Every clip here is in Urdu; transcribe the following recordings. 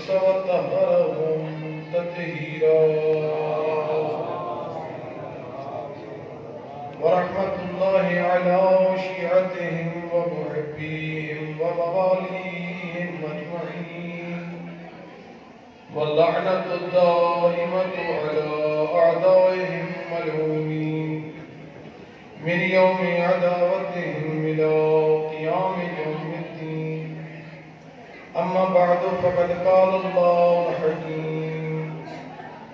الرجس وطهرهم تطهيرا. ورحمة الله على شيعتهم ومحبيهم ومواليهم أجمعين، واللعنة الدائمة على أعدائهم ملعونين من يوم عداوتهم إلى قيام يوم الدين. أما بعد، فقد قال الله الحكيم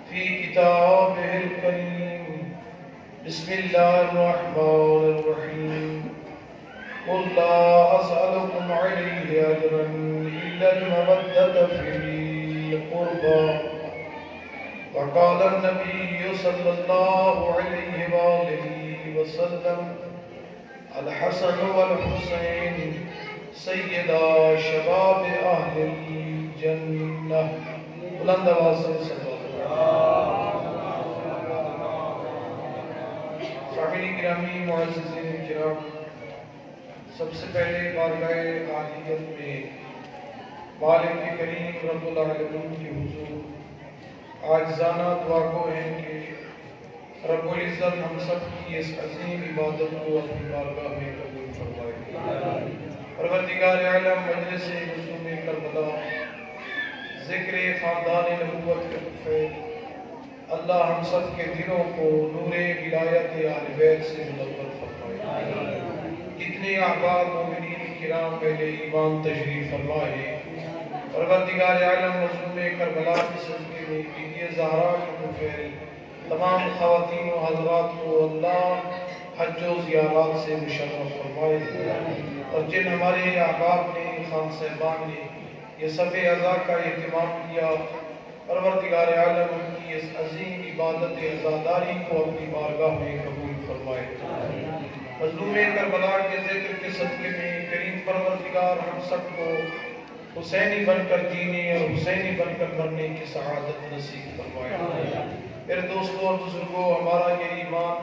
في كتابه الكريم: بسم الله الرحمن الرحيم. قل لا أسألكم عليه أجرا إلا المودة في القربى. وقال النبي صلى الله عليه وآله وسلم: الحسن والحسين سيدا شباب أهل الجنة. بلند آواز سے صلی اللہ. سامعین گرامی، معززین کرام، سب سے پہلے بارگاہ الہیت میں مالک کریم رب العالمین کے حضور عاجزانہ دعا گو ہیں کہ رب العزت ہم سب کی اس عظیم عبادت کو اپنی بارگاہ میں قبول فرمائے. پروردگار عالم، مجلس نزول کربلا، ذکر خاندان نبوت کے فیض، اللہ ہم سب کے دلوں کو نور ولایت اہل بیت سے منور فرمائے. کتنے احباب مومنین کرام اہل ایمان تشریف فرما ہے. پروردگار عالم، مظلوم کربلا کے صدقے میں بیبی زہرا کے طفیل تمام خواتین و حضرات کو اللہ حج و زیارات سے مشرف فرمائے. اور جن ہمارے احباب نے، خان صاحبان نے یہ صفِ عزا کا اہتمام کیا، پروردگار عالم ان کی اس عظیم عبادت عزاداری کو اپنی بارگاہ میں قبول فرمائے. مظلوم کربلا کے ذکر کے صدقے میں کریم پروردگار ہم سب کو حسینی بن کر جینے اور حسینی بن کر مرنے کی سعادت نصیب فرمائے. میرے دوستوں اور بزرگوں، ہمارا یہ ایمان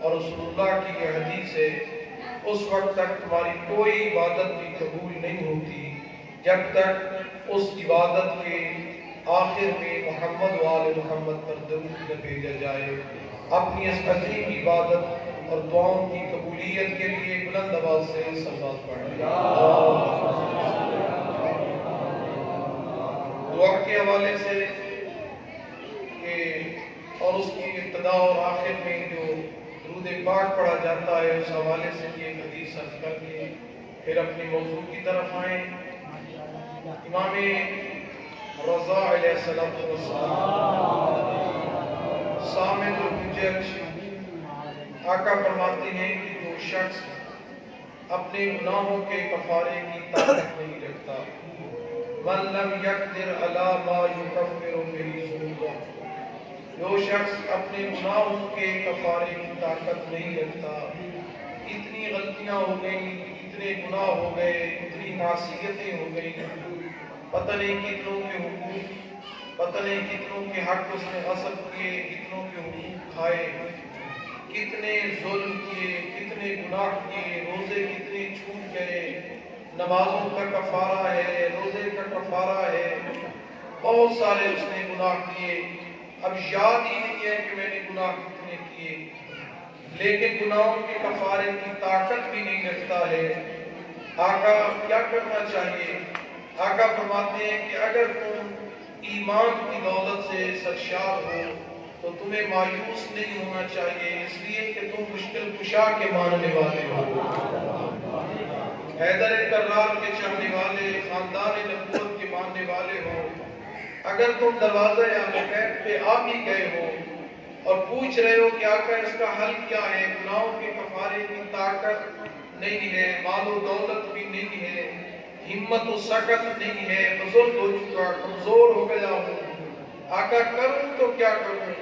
اور رسول اللہ کی یہ حدیث ہے: اس وقت تک تمہاری کوئی عبادت بھی قبول نہیں ہوتی جب تک اس عبادت کے آخر میں محمد و آل محمد پر درود نہ بھیجا جائے. اپنی اس عظیم عبادت اور دعاؤں کی قبولیت کے لیے بلند آواز سے صلوات پڑھیں. دعا کے حوالے سے اور اس کی ابتدا اور آخر میں جو درود پاک پڑھا جاتا ہے، اس حوالے سے یہ حدیث عرض کر کے پھر اپنی موضوع کی طرف آئیں. امام رضا علیہ السلام صامد الحجج آقا فرماتے ہیں کہ جو شخص اپنے گناہوں کے کفارے کی طاقت نہیں رکھتا، من لم یقدر علی ما یکفر به ذنوبہ، جو شخص اپنے گناہوں کے کفارے کی طاقت نہیں رکھتا، اتنی غلطیاں ہو گئیں، اتنے گناہ ہو گئے، اتنی معصیتیں ہو گئیں، پتہ نہیں کتنوں کے حقوق، پتہ نہیں کتنوں کے حق اس نے غصب کیے، کتنوں کے حقوق کھائے، کتنے ظلم کیے، کتنے گناہ کیے، روزے کتنے چھوٹ گئے، نمازوں کا کفارہ ہے، روزے کا کفارہ ہے، بہت سارے اس نے گناہ کیے. اب یاد ہی نہیں ہے کہ میں نے گناہ کتنے کیے، لیکن گناہوں کے کفارے کی طاقت بھی نہیں رکھتا ہے. آقا کیا کرنا چاہیے؟ آقا فرماتے ہیں کہ اگر تم ایمان کی دولت سے سرشار ہو تو تمہیں مایوس نہیں ہونا چاہیے، اس لیے کہ تم مشکل کشا کے ماننے والے ہو، حیدر کرار کے چاہنے والے، خاندان نبوت کے ماننے والے ہو. اگر تم دروازہ اہل بیت پہ آ بھی گئے ہو اور پوچھ رہے ہو کہ آقا اس کا حل کیا ہے، گناہوں کے کفارے کی طاقت نہیں ہے، مال و دولت بھی نہیں ہے، ہمت و سکت نہیں ہے، بزرگ ہو چکا، کمزور ہو گیا ہوں، آقا کروں تو کیا کروں؟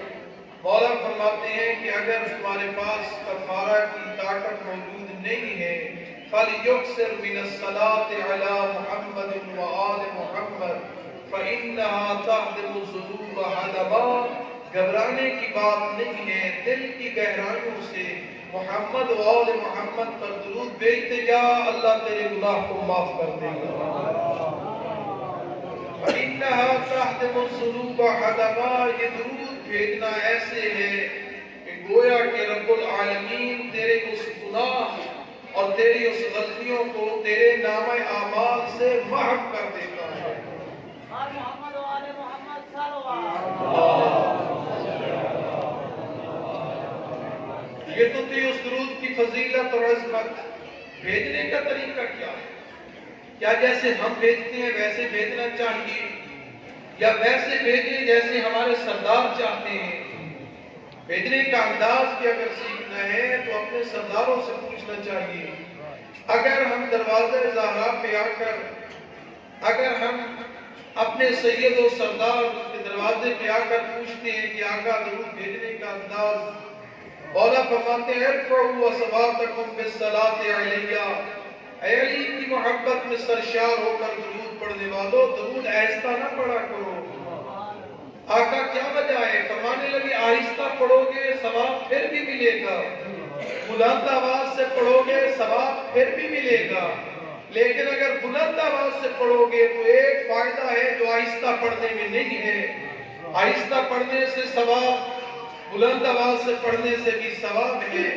مولا فرماتے ہیں کہ اگر تمہارے پاس کفارہ کی طاقت موجود نہیں ہے، فَلْيُكْسِرْ مِنَ الصَّلَاةِ عَلَى مُحَمَّدٍ وَآلِ مُحَمَّدٍ فَإِنَّهَا تَعْدِلُ الذُّنُوبَ حَدَبًا. گھبرانے کی بات نہیں ہے، دل کی گہرائیوں سے محمد و آل محمد پر درود بھیجتے جا، اللہ تیرے گناہ کو معاف کر دے گا. فَإِنَّهَا تحتم الذنوب حدما، یہ درود بھیجنا ایسے ہے کہ گویا کہ رب العالمین تیرے اس گناہ اور تیری اس غلطیوں کو تیرے نامہ اعمال سے محو کر دیتا ہے۔ محمد و آل محمد صلی اللہ۔ یہ تو تھی اس درود کی فضیلت اور عظمت۔ بھیجنے کا طریقہ کیا ہے؟ کیا جیسے ہم بھیجتے ہیں ویسے بھیجنا چاہیے، یا ویسے بھیجیں جیسے ہمارے سردار چاہتے ہیں؟ بھیجنے کا انداز بھی اگر سیکھنا ہے تو اپنے سرداروں سے پوچھنا چاہیے۔ اگر ہم دروازے زہرا پہ آ کر، اگر ہم اپنے سید و سردار کے دروازے پہ آ کر پوچھتے ہیں کہ آقا درود بھیجنے کا انداز، مولا فرماتے ہیں ارفعوا اصواتکم بالصلاۃ علیہ، اے علی کی محبت میں سرشار ہو کر درود پڑھنے والوں درود آہستہ نہ پڑھا کرو۔ آقا کیا وجہ ہے؟ فرمانے لگے آہستہ پڑھو گے ثواب پھر بھی ملے گا، بلند آواز سے پڑھو گے ثواب پھر بھی ملے گا، لیکن اگر بلند آواز سے پڑھو گے تو ایک فائدہ ہے جو آہستہ پڑھنے میں نہیں ہے۔ آہستہ پڑھنے سے ثواب، بلند آواز سے پڑھنے سے بھی ثواب ہے،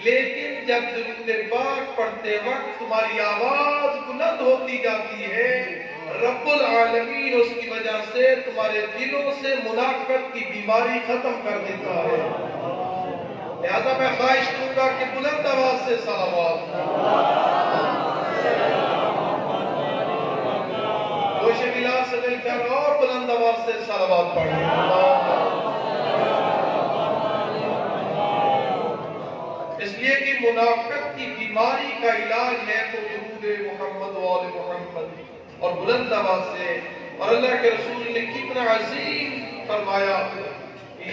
لیکن جب درود پاک پڑھتے وقت تمہاری آواز بلند ہوتی جاتی ہے، رب العالمین اس کی وجہ سے تمہارے دلوں سے منافقت کی بیماری ختم کر دیتا ہے۔ لہذا میں خواہش کروں گا کہ بلند آواز سے صلوات، جوش بلا سے مل کر اور بلند آواز سے صلوات پڑھیں۔ اس لیے کہ منافقت کی بیماری کا علاج ہے تو درود محمد و آل محمد اور بلند آواز سے۔ اور اللہ کے رسول نے کتنا عظیم فرمایا،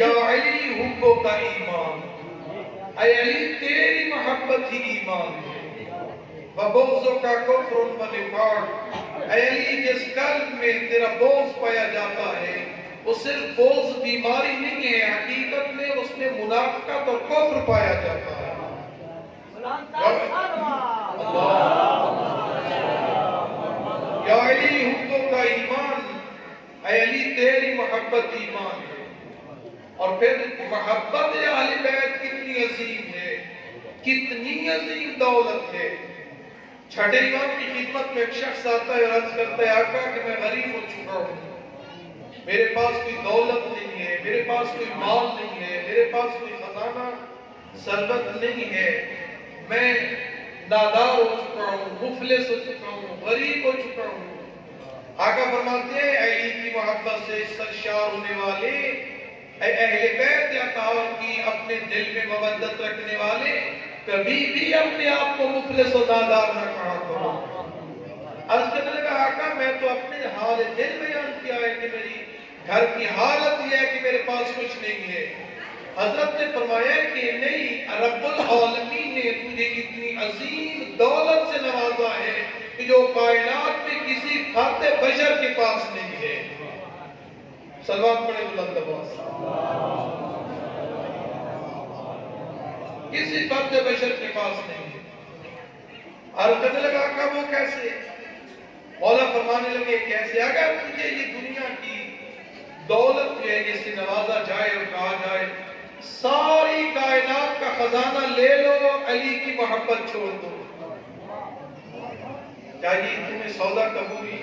یا علی حبو کا ایمان، اے علی تیری محبت ہی ایمان ہے، وبغضو کا کفر و نفاق، اے علی جس قلب میں تیرا بغض پایا جاتا ہے وہ صرف بغض بیماری نہیں ہے، حقیقت میں اس میں منافقت اور کفر پایا جاتا ہے۔ یا علی حبو کا ایمان، اے علی تیری محبت ایمان ہے۔ اور پھر محبت اہل بیت کتنی عظیم ہے، کتنی عظیم دولت ہے۔ چھٹے امام کی خدمت میں ایک شخص آتا ہے اور عرض کرتا ہے آقا کہ میں غریب ہو چکا ہوں، میرے پاس کوئی دولت نہیں ہے، میرے پاس کوئی مال نہیں ہے، میرے پاس کوئی خزانہ ثروت نہیں ہے، میں نادار ہو چکا ہوں، مفلس ہو چکا ہوں، غریب ہو چکا ہوں۔ آقا فرماتے ہیں اے علی کی محبت سے سرشار ہونے والے، اے اہل بیت اطہار کی اپنے دل میں مودت رکھنے والے، کبھی بھی اپنے آپ کو مفلس و نادار نہ کہا کرو۔ عرض کرنے لگا آقا میں تو اپنے حال دل بیان کیا ہے کہ میری گھر کی حالت یہ ہے کہ میرے پاس کچھ نہیں ہے۔ حضرت نے فرمایا کہ نہیں، رب العالمین نے تجھے اتنی عظیم دولت سے نوازا ہے کہ جو کائنات میں کسی فرد بشر کے پاس نہیں ہے۔ صلوات پڑھیں بلند آواز سے۔ کسی فرد بشر کے پاس نہیں ہے۔ اور کہنے لگا کہ وہ کیسے؟ مولا فرمانے لگے کیسے؟ اگر تجھے یہ دنیا کی دولت جو ہے جس سے نوازا جائے اور کہا جائے ساری کائنات کا خزانہ لے لو، علی کی محبت چھوڑ دو، کیا یہ تمہیں سودا قبولی؟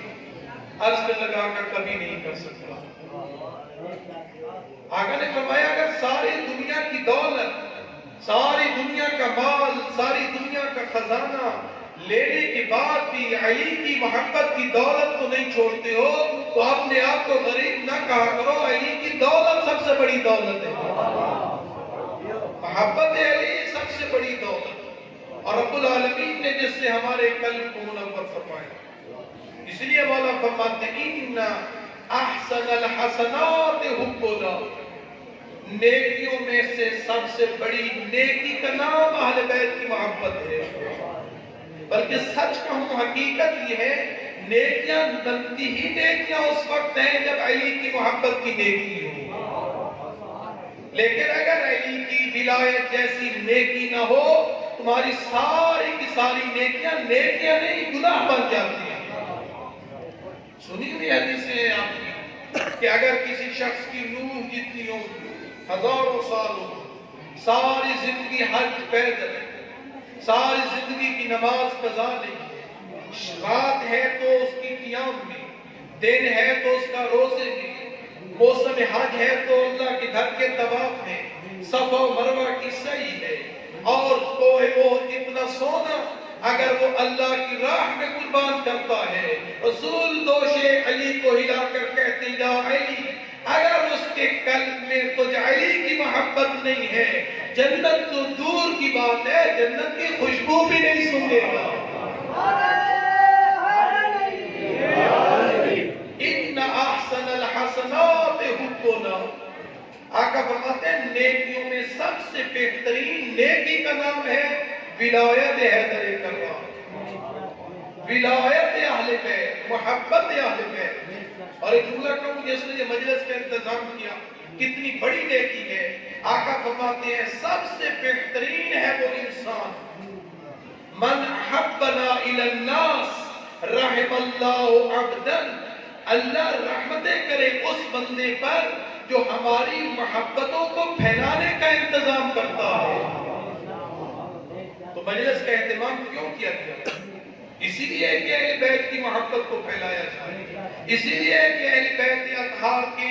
عرض کرنے لگا کہ کبھی نہیں کر سکتا۔ آقا نے فرمایا اگر ساری دنیا کی دولت، ساری دنیا کا مال، ساری دنیا کا خزانہ لینے کے بعد بھی علی کی محبت کی دولت کو نہیں چھوڑتے ہو تو اپنے آپ کو غریب نہ کہا کرو، علی کی دولت سب سے بڑی دولت ہے، محبت علی سب سے بڑی دولت، اور رب العالمین نے جس سے ہمارے قلب کو منور فرمایا۔ اس لیے مولا فرماتے ہیں ان احسن الحسنات حبنا، نیکیوں میں سے سب سے بڑی نیکی کا نام اہل بیت کی محبت ہے۔ بلکہ سچ کہوں حقیقت یہ ہے نیکیاں بنتی ہی نیکیاں اس وقت ہیں جب علی کی محبت کی نیکی ہو، لیکن اگر علی کی ولایت جیسی نیکی نہ ہو تمہاری ساری کی ساری نیکیاں نیکیاں نہیں گناہ بن جاتی ہیں۔ سنی ہوئی حدیثیں آپ کی کہ اگر کسی شخص کی روح جتنی ہو ہزاروں سال ہو، ساری زندگی حج پیدل، ساری زندگی کی نماز قضا نہیں ہے، رات ہے تو اس کی قیام میں، دن ہے تو اس کا روزے میں، موسم حج ہے تو اللہ کے گھر کے طواف میں، صفا و مروہ کی سعی ہے، اور کوئی وہ اتنا سونا اگر وہ اللہ کی راہ میں قربان کرتا ہے، رسول دوش علی کو ہلا کر کہتے یا علی، اگر اس کے قلب میں تجھ علی کی محبت نہیں ہے، جنت تو دور کی بات ہے، جنت کی خوشبو بھی نہیں سنگے گا۔ ان احسن الحسنات حبنا، آقا فرماتے ہیں نیکیوں میں سب سے بہترین نیکی کا نام ہے ولایت حیدر کرام، ولایت اہل بیت، محبت اہل بیت۔ اور ایک جملہ کہوں جس نے یہ مجلس کا انتظام کیا، کتنی بڑی نیکی ہے۔ آقا فرماتے ہیں سب سے بہترین ہے وہ انسان من حبنا الی الناس رحم اللہ عبدا، اللہ رحمتیں کرے اس بندے پر جو ہماری محبتوں کو پھیلانے کا انتظام کرتا ہے۔ تو مجلس کا اہتمام کیوں کیا گیا؟ اسی لیے کہ اہل بیت کی محبت کو پھیلایا جائے، اسی لیے کہ اہل بیت اطہار کے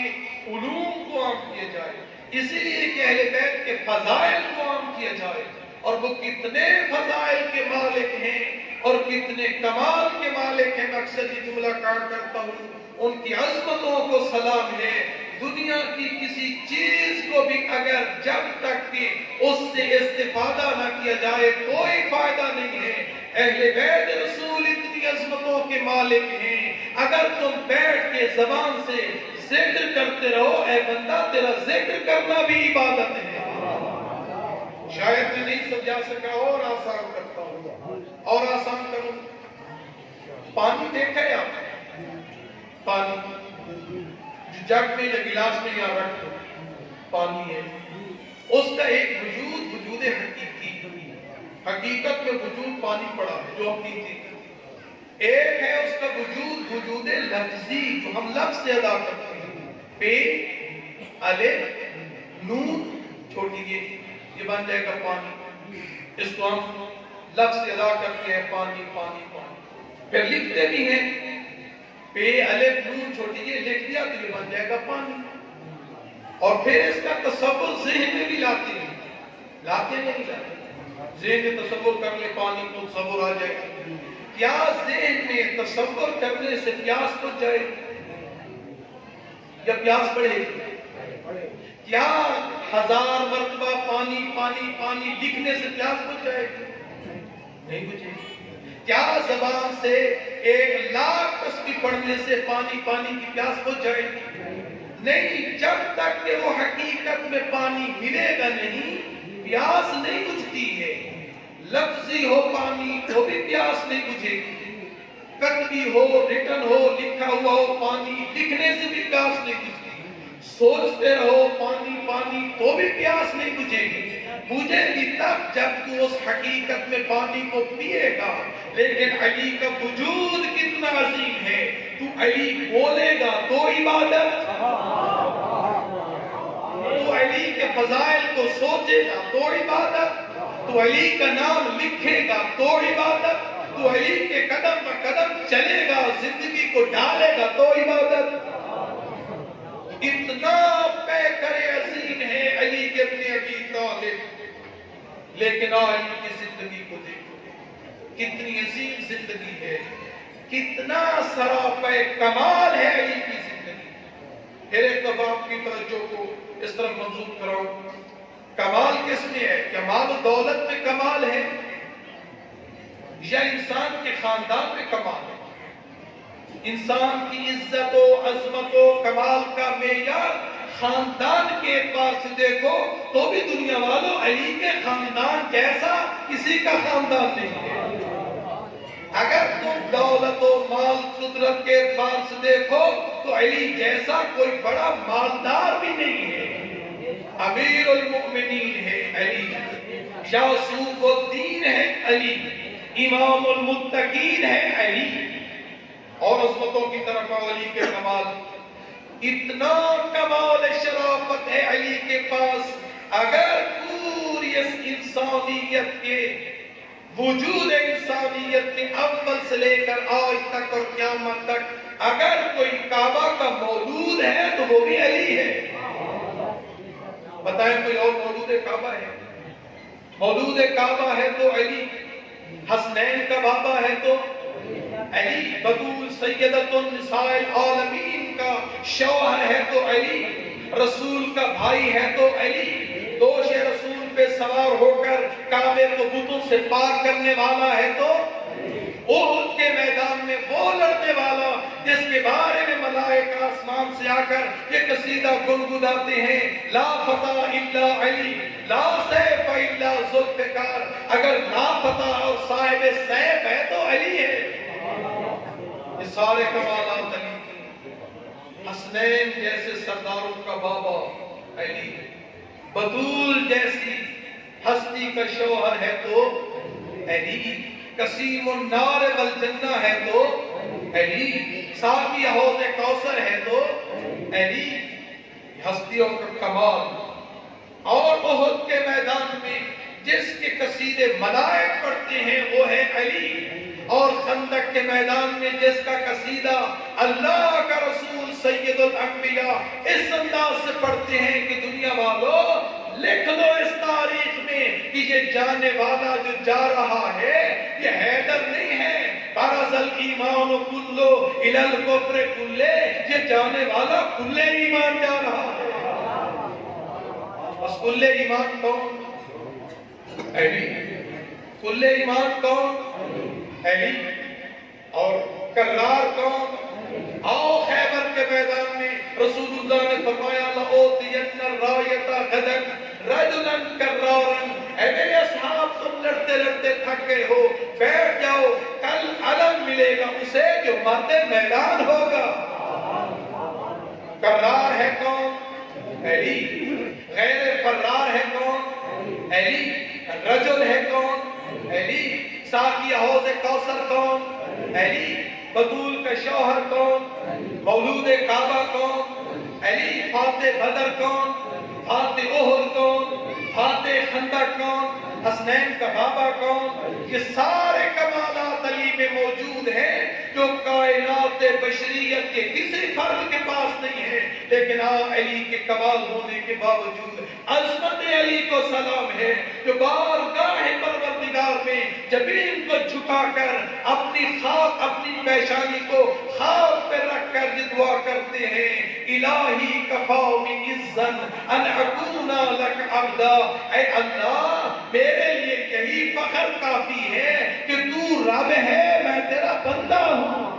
علوم کو عام کیا جائے، اسی لیے کہ اہل بیت کے فضائل کو عام کیا جائے۔ اور وہ کتنے فضائل کے مالک ہیں اور کتنے کمال کے مالک ہیں، مقصد یہ جملہ کاٹ کرتا ہوں، ان کی عظمتوں کو سلام ہے۔ دنیا کی کسی چیز کو بھی اگر جب تک کہ اس سے استفادہ نہ کیا جائے کوئی فائدہ نہیں ہے۔ اہل بیت رسول اتنی عظمتوں کے مالک ہیں، اگر تم بیٹھ کے زبان سے ذکر کرتے رہو، اے بندہ تیرا ذکر کرنا بھی عبادت ہے۔ شاید میں نہیں سمجھا سکا، اور آسان کرتا ہوں، اور آسان کروں۔ پانی دیکھا ہے آپ نے؟ پانی جو جگ میں یا گلاس میں یا رکھ پانی ہے، اس کا ایک وجود حقیقی، حقیقت میں وجود پانی پڑا ہے جو ہم نہیں دیکھتے۔ ایک ہے اس کا وجود لفظی جو ہم لفظ سے ادا کرتے ہیں، پے الف نون چھوٹی یہ بن جائے گا پانی، اس کو ہم لفظ سے ادا کرتے ہیں پانی پانی پانی، پھر لکھتے بھی ہیں پے الف نون چھوٹی یہ لکھ دیا تو یہ بن جائے گا پانی، اور پھر اس کا تصور ذہن میں بھی لاتے ہیں نہیں لاتے، ذہن میں تصور کر لے پانی تو تصور آ جائے گا۔ کیا ذہن میں تصور کرنے سے پیاس بجھ جائے یا پیاس بڑھے گی؟ کیا 1000 مرتبہ پانی پانی پانی لکھنے سے پیاس بجھ جائے گی؟ نہیں بجھے گی۔ کیا زبان سے 1,00,000 تسبیح پڑھنے سے پانی پانی کی پیاس بجھ جائے گی؟ نہیں، جب تک کہ وہ حقیقت میں پانی ملے گا نہیں، پیاس نہیں بجھتی ہے۔ لفظی ہو پانی تو بھی پیاس نہیں بجھے گی، کتبی ہو ریٹن ہو لکھا ہوا ہو پانی لکھنے سے بھی پیاس نہیں بجھتی، سوچتے رہو پانی پانی تو بھی پیاس نہیں بجھے گی۔ بجھے گی تب جب تو اس حقیقت میں پانی کو پیے گا۔ لیکن علی کا وجود کتنا عظیم ہے، تو علی بولے گا تو عبادت، تو علی کے فضائل کو سوچے گا تو عبادت، تو علی کا نام لکھے گا تو عبادت، تو علی کے قدم پر قدم چلے گا زندگی کو ڈالے گا تو عبادت۔ اتنا پیکر عظیم ہے علی کے ابن ابی طالب، لیکن علی کی زندگی کو دیکھو کتنی عظیم زندگی ہے، کتنا سراپا کمال ہے علی کی زندگی۔ پھر ایک دفعہ آپ کی توجہ کو اس طرح منظور کراؤں، کمال کس میں ہے؟ کیا مال و دولت میں کمال ہے یا انسان کے خاندان میں کمال ہے؟ انسان کی عزت و عظمت و کمال کا معیار خاندان کے اعتبار سے دیکھو تو بھی دنیا والوں علی کے خاندان جیسا کسی کا خاندان نہیں ہے۔ اگر تم دولت و مال قدرت کے اعتبار سے دیکھو تو علی جیسا کوئی بڑا مالدار بھی نہیں ہے۔ امیر المؤمنین ہے علی، شاہ صوف الدین ہے علی، امام المتقین ہے علی۔ اور عظمتوں کی طرف علی کے کمال، اتنا کمال شرافت ہے علی کے پاس، اگر پوری اس انسانیت کے وجود انسانیت کے اول سے لے کر آج تک اور قیامت تک اگر کوئی کعبہ کا مولود ہے تو وہ بھی علی ہے۔ بتائیں کوئی اور مولود کعبہ ہے؟ مولود کعبہ ہے تو علی، حسنین کا بابا ہے تو علی، بطول سیدۃ النساء العالمین کا شوہر ہے تو علی، رسول کا بھائی ہے تو علی، دوش رسول پہ سوار ہو کر کعبے کو بتوں سے پاک کرنے والا ہے تو احد کے میدان میں وہ لڑنے والا جس کے بارے میں ملائکہ آسمان سے آ کر یہ قصیدہ گنگناتے ہیں، لا فتح الا علی، لا سیف الا ذوالفقار، اگر لا فتح اور صاحب سیف ہے تو علی ہے۔ یہ سارے کمالات علی کے۔ حسنین جیسے سرداروں کا بابا علی، بطول جیسی ہستی کا شوہر ہے تو علی، قسیم النار والجنہ ہے تو علی، ساقی حوض کوثر ہے تو علی، ہستیوں کا کمال۔ اور احد کے میدان میں جس کے قصیدے ملائک پڑھتے ہیں وہ ہے علی، اور خندق کے میدان میں جس کا قصیدہ اللہ کا رسول سید الانبیاء اس انداز سے پڑھتے ہیں کہ دنیا والوں لکھ لو اس تاریخ میں کہ یہ جانے والا جو جا رہا ہے یہ حیدر نہیں ہے، برز الایمان کلو الی الکفر کلے، یہ جانے والا کلے ایمان جا رہا ہے۔ بس کلے ایمان کون؟ علی۔ کلے ایمان کون؟ علی۔ اور کرار کون؟ آؤ خیبر کے میدان میں رسول اللہ نے فرمایا لَأُوتِيَنَّ الرَّایَةَ غَدًا رَجُلًا كَرَّارًا، اے میرے اصحاب تم لڑتے لڑتے تھک گئے ہو، بیٹھ جاؤ، کل علم ملے گا اسے جو مرد میدان ہوگا۔ کرار ہے کون؟ علی۔ غیر فرار ہے کون؟ علی۔ رجل ہے کون؟ علی۔ ساقی حوض کوثر کون؟ علی۔ بطول کا شوہر کون؟ مولود کعبہ کون؟ علی۔ فاتح بدر کون؟ فاتح احد کون؟ فاتح خندق کون؟ حسنین کا بابا کون؟ یہ سارے کمالات علی میں موجود ہیں جو کائنات بشریت کے کسی فرد کے پاس نہیں ہے، لیکن علی کے کمال ہونے کے باوجود عظمت علی کو سلام ہے جو بارگاہ پروردگار میں جبین کو جھکا کر اپنی خاک اپنی پیشانی کو خاک پہ رکھ کر یہ دعا کرتے ہیں، الہی کفانی عزن ان اکون لک عبدا، اے اللہ میرے لیے یہی فخر کافی ہے کہ تو رب ہے میں تیرا بندہ ہوں۔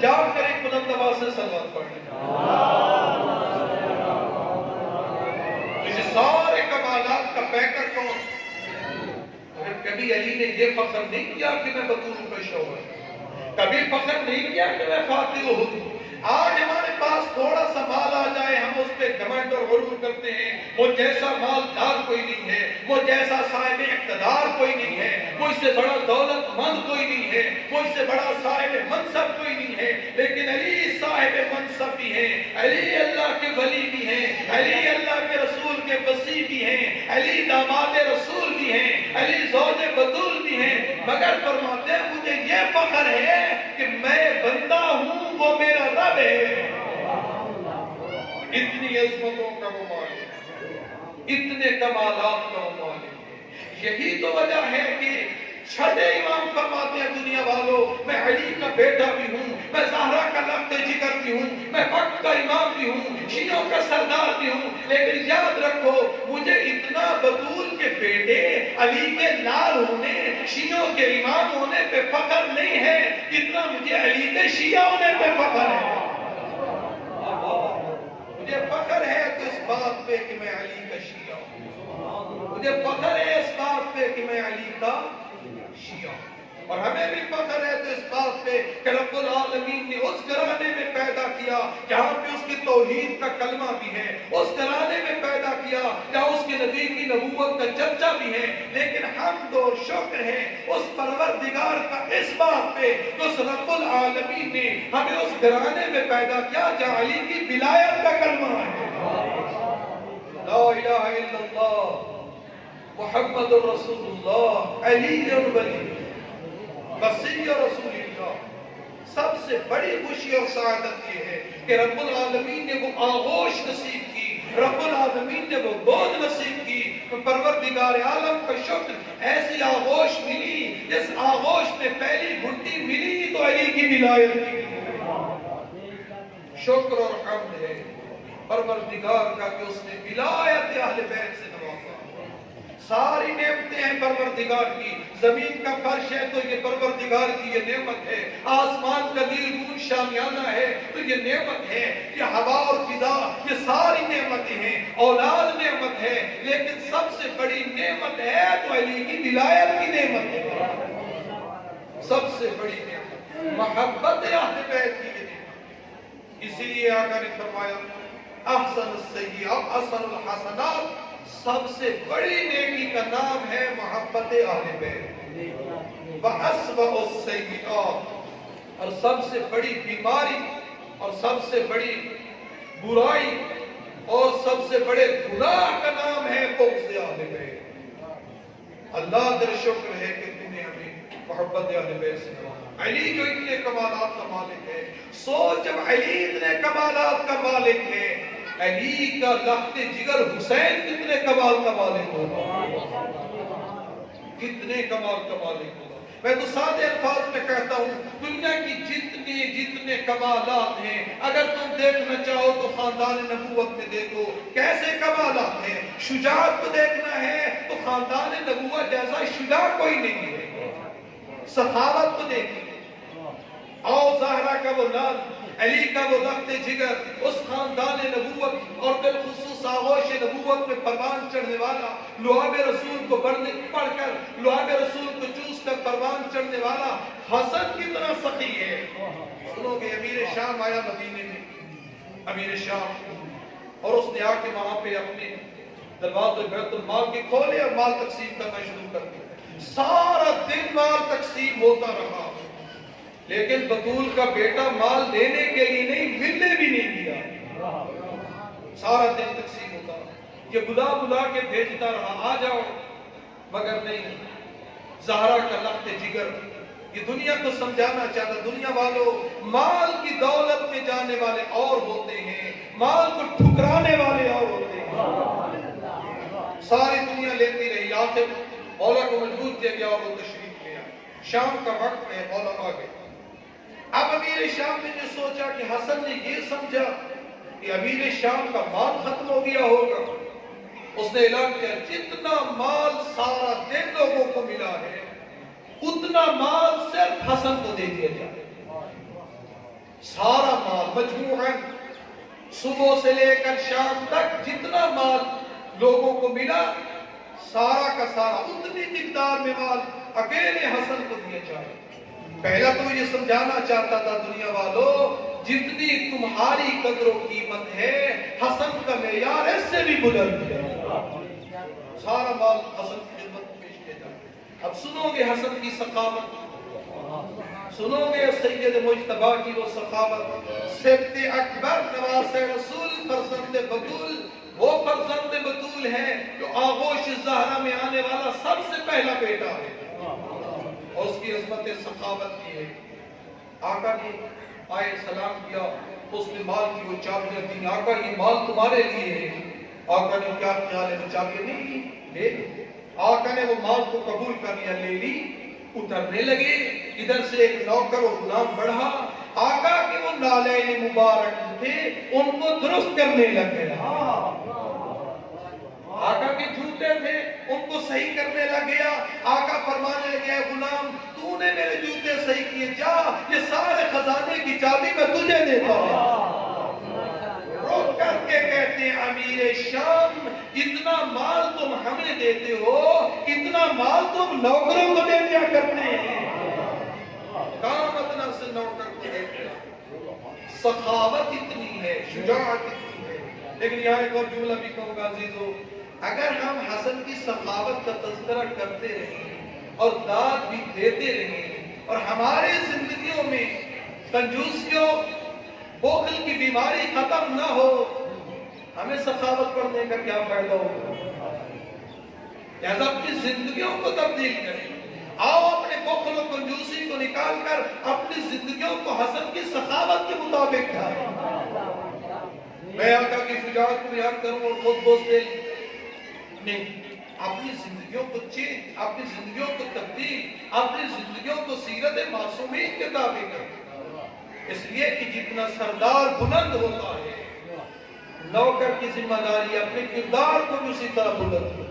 جاگ کر ایک بلند آواز سے صلوات پڑھیں۔ اس سارے کمالات کا پیکر کون؟ اگر کبھی علی نے یہ فخر نہیں کیا کہ میں بطول کا شوہر، کبھی فخر نہیں کیا کہ میں فاتح احد ہوں، آج ہمارے پاس تھوڑا سا مال آ جائے ہم اس پہ گھمنڈ اور غرور کرتے ہیں، وہ جیسا مالدار کوئی نہیں ہے، وہ جیسا صاحب اقتدار کوئی نہیں ہے، وہ اس سے بڑا دولت مند کوئی نہیں ہے، وہ اس سے بڑا صاحب منصب کوئی نہیں ہے، لیکن علی صاحب منصب بھی ہیں، علی اللہ کے ولی بھی ہیں، علی اللہ کے رسول کے وصی بھی ہیں، علی داماد رسول بھی ہیں، علی زوج بطول بھی ہیں، مگر فرماتے ہیں مجھے یہ فخر ہے کہ میں بندہ ہوں وہ میرا رب ہے۔ اتنی عظمتوں کا وہ مالک، اتنے کمالات کا وہ مالک، یہی تو وجہ ہے کہ چھٹے امام فرماتے ہیں دنیا والوں میں علی کا بیٹا بھی ہوں، میں زہرا کا لفظ ذکر بھی ہوں، میں وقت کا امام بھی ہوں، شیعوں کا سردار بھی ہوں، لیکن یاد رکھو مجھے اتنا بطول کے بیٹے علی کے لال ہونے شیعوں کے امام ہونے پہ فخر نہیں ہے جتنا مجھے علی کے شیعہ ہونے پہ فخر ہے۔ مجھے فخر ہے تو اس بات پہ کہ میں علی کا شیعہ ہوں، مجھے فخر ہے اس بات پہ کہ میں علی کا شیعہ ہوں۔ اور ہمیں بھی فخر ہے تو اس بات پہ کہ رب العالمین نے اس گھرانے میں پیدا کیا جہاں پہ اس کی توحید کا کلمہ بھی ہے، اس گھرانے میں پیدا کیا جہاں اس کے نبی کی نبوت کا چرچا بھی ہے، لیکن حمد و شکر ہے اس پروردگار کا اس بات پہ کہ اس رب العالمین نے ہمیں اس گھرانے میں پیدا کیا جہاں علی کی ولایت کا کلمہ ہے۔ لا الہ الا اللہ محمد رسول اللہ علی ولی وصی رسول اللہ۔ سب سے بڑی خوشی اور سعادت یہ ہے کہ رب العالمین نے وہ آغوش نصیب کی، رب العالمین نے وہ گود نصیب کی، پروردگار عالم کا شکر ایسی آغوش ملی جس آغوش میں پہلی گھٹی ملی تو علی کی ولایت کی ملی۔ شکر اور حمد ہے پروردگار کا کہ اس نے ولایت اہل بیت سے نوازا۔ ساری نعمتیں ہیں پروردگار کی، زمین کا فرش ہے تو یہ پروردگار کی یہ نعمت ہے، آسمان کا نیلگون شامیانہ ہے تو یہ نعمت ہے، یہ ہوا اور فضا یہ ساری نعمتیں ہیں، اولاد نعمت ہے، لیکن سب سے بڑی نعمت ہے تو علی کی ولایت کی نعمت ہے۔ سب سے بڑی نعمت محبت اہل بیت کی یہ نعمت۔ اسی لیے آقا نے فرمایا احسن السیئات احسن الحسنات، سب سے بڑی نیکی کا نام ہے محبت اہل بیت۔ وَأَسْوَأُ السَّيِّئَاتِ، اور سب سے بڑی بیماری اور سب سے بڑی برائی اور سب سے بڑے گناہ کا نام ہے بغض اہل بیت۔ اللہ در شکر ہے کہ تم نے ہمیں محبت اہل بیت سے نوازا۔ علی جو اتنے کمالات کا مالک ہے، سوچ جب علی اتنے کمالات کا مالک ہے، علی کا لخت جگر حسین کتنے کمال کا مالک ہوگا، کتنے کمال کا مالک ہوگا۔ میں تو سادے الفاظ میں کہتا ہوں دنیا کی جتنے کمالات ہیں اگر تم دیکھنا چاہو تو خاندان نبوت میں دیکھو کیسے کمالات ہیں۔ شجاعت کو دیکھنا ہے تو خاندان نبوت جیسا شجاع کوئی نہیں ہے۔ سخاوت کو دیکھیں، آؤ زہرا کا وہ لال، علی کا وہ لخت جگر، اس خاندان نبوت اور بالخصوص آغوش نبوت میں پروان چڑھنے والا، لعاب رسول کو پڑھ کر لعاب رسول کو چوس کر پروان چڑھنے والا حسن کتنا سخی ہے۔ سنو گے امیر شام آیا مدینے میں، امیر شام، اور اس نے آ کے وہاں پہ اپنے دروازے بیت المال کے کھولے اور مال تقسیم کرنا شروع کر دیا۔ سارا دن مال تقسیم ہوتا رہا، لیکن بطول کا بیٹا مال دینے کے لیے نہیں، ملنے بھی نہیں دیا۔ سارا دن تقسیم ہوتا رہا، یہ بلا بلا کے بھیجتا رہا آ جاؤ، مگر نہیں۔ زہرا کا لخت جگر یہ دنیا کو سمجھانا چاہتا، دنیا والوں مال کی دولت میں جانے والے اور ہوتے ہیں، مال کو ٹھکرانے والے اور ہوتے ہیں۔ ساری دنیا لیتی رہی، آخر مولا کو مجبور کیا گیا اور وہ تشریف لیا۔ شام کا وقت ہے، مولا آ گئے۔ اب امیر شام نے جو سوچا کہ حسن نے یہ سمجھا کہ امیر شام کا مال ختم ہو گیا ہوگا، اس نے اعلان کیا جتنا مال سارا دن لوگوں کو ملا ہے اتنا مال صرف حسن کو دے دیا جائے۔ سارا مال مجموعاً صبح سے لے کر شام تک جتنا مال لوگوں کو ملا سارا کا سارا اتنی مقدار میں مال اکیلے حسن کو دیا جائے۔ پہلا تو یہ سمجھانا چاہتا تھا دنیا والوں جتنی تمہاری قدر و قیمت ہے حسن کا معیار اس سے بھی بلند ہے۔ سارا مال حسن کی خدمت میں پیش کیا جائے۔ اب سنو گے حسن کی سخاوت، سنو گے سید مجتبی کی وہ سخاوت، سبت اکبر نواز رسول فرزند بطول، وہ فرزند بطول ہے جو آغوش زہرا میں آنے والا سب سے پہلا بیٹا ہے، اور اس کی عظمت سخاوت کی ہے۔ آقا نے آئے سلام کیا، اس نے مال کی وہ چابیاں دی، آقا یہ مال تمہارے لیے ہے۔ آقا نے کیا خیال ہے وہ چابیاں نہیں لی، لے لی۔ آقا نے وہ مال کو قبول کر لیا، لے لی، اترنے لگے۔ ادھر سے ایک نوکر و غلام بڑھا، آقا کے وہ نالین مبارک تھے ان کو درست کرنے لگ گیا۔ آقا کے جوتے تھے ان کو صحیح کرنے لگ گیا۔ آقا فرمانے لگے غلام تو نے میرے جوتے صحیح کیے، جا یہ سارے خزانے کی چابی میں تجھے دیتا ہوں۔ روک کر کے کہتے ہیں امیر شام اتنا مال تم ہمیں دیتے ہو، اتنا مال تم نوکروں کو دے دیا کرتے ہیں۔ قامت نفس نوکر کو دیکھ رہا، سخاوت اتنی ہے، شجاعت اتنی ہے۔ لیکن یہاں ایک اور جملہ بھی کہوں گا عزیزو، اگر ہم حسن کی سخاوت کا تذکرہ کرتے رہیں اور داد بھی دیتے رہیں اور ہمارے زندگیوں میں کنجوسیوں بخل کی بیماری ختم نہ ہو، ہمیں سخاوت پڑھنے کا کیا فائدہ ہوگا؟ لہذا اپنی زندگیوں کو تبدیل کریں، آؤ اپنے بخل و کنجوسی کو نکال کر اپنی زندگیوں کو حسن کی سخاوت کے مطابق ڈھالیں۔ میں آقا کی شجاعت کو بیان کروں اور خود بوجھ دے نہیں، اپنی زندگیوں کو چینج، اپنی زندگیوں کو تبدیل، اپنی زندگیوں کو سیرت معصومین کے تابع کریں۔ اس لیے کہ جتنا سردار بلند ہوتا ہے، نوکر کی ذمہ داری اپنے کردار کو بھی اسی طرح بلند ہو۔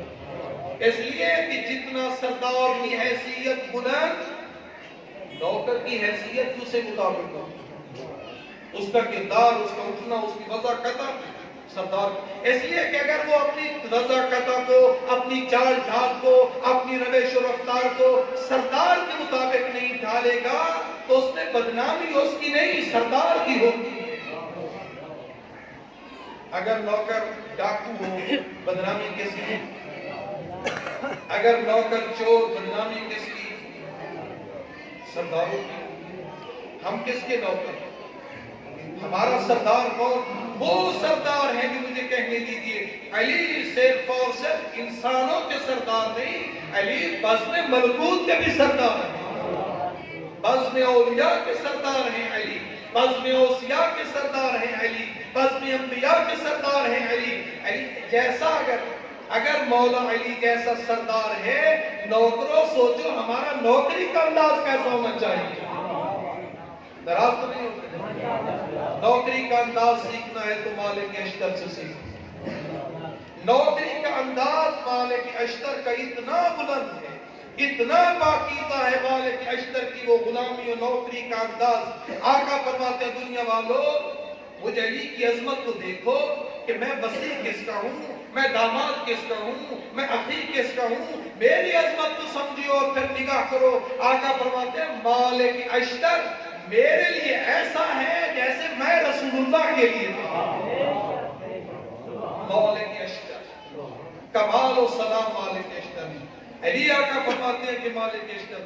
اس لیے کہ جتنا سردار کی حیثیت بلند، نوکر کی حیثیت اسے مطابق ہو، اس کا کردار، اس کا اٹھنا، اس کی وضاحت سردار۔ اس لیے کہ اگر وہ اپنی وضاحت کو، اپنی چال ڈھال کو، اپنی روش و رفتار کو سردار کے مطابق نہیں ڈھالے گا تو اس میں بدنامی اس کی نہیں، سردار کی ہوگی۔ اگر نوکر ڈاکو ہو، بدنامی کس کی؟ اگر نوکر چور، بدنامی کس کی؟ سرداروں کی۔ ہم کس کے نوکر؟ ہمارا سردار کون؟ وہ سردار ہیں جو مجھے کہنے دیجئے، علی صرف اور صرف انسانوں کے سردار نہیں، علی بزم ملکوت کے بھی سردار ہیں، بزم اولیاء کے سردار ہیں علی، بزم اوصیاء کے سردار ہیں علی، بزم انبیاء کے سردار ہیں علی۔ علی جیسا اگر مولا علی جیسا سردار ہے، نوکروں سوچو ہمارا نوکری کا انداز کیسا ہونا چاہیے؟ دراز تو نہیں ہوتا۔ نوکری کا انداز سیکھنا ہے تو مالک اشتر سے سیکھنا۔ نوکری کا انداز مالک اشتر کا اتنا بلند ہے، اتنا پاکیزہ ہے مالک اشتر کی وہ غلامی و نوکری کا انداز۔ آقا فرماتے ہیں دنیا والوں، مجھے علی کی عظمت کو دیکھو کہ میں وسیع کس کا ہوں، میں داماد کس کا ہوں، میں اخی کس کا ہوں، میری عظمت کو سمجھو اور پھر نگاہ کرو۔ آقا فرماتے ہیں مالک اشتر میرے لیے ایسا ہے جیسے میں رسول اللہ کے لیے تھا۔ مالک اشتر، کمال و سلام مالک اشتر۔ علی آقا فرماتے ہیں کہ مالک اشتر،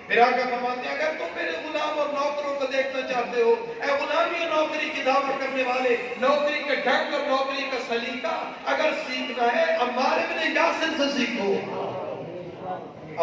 پھر آقا فرماتے ہیں اگر تم میرے غلام اور نوکروں کو دیکھنا چاہتے ہو، اے غلامی اور نوکری کی دعوت کرنے والے، نوکری کے ڈھنگ اور نوکری کا سلیقہ اگر سیکھنا ہے عمار ابن یاسر سے سیکھو،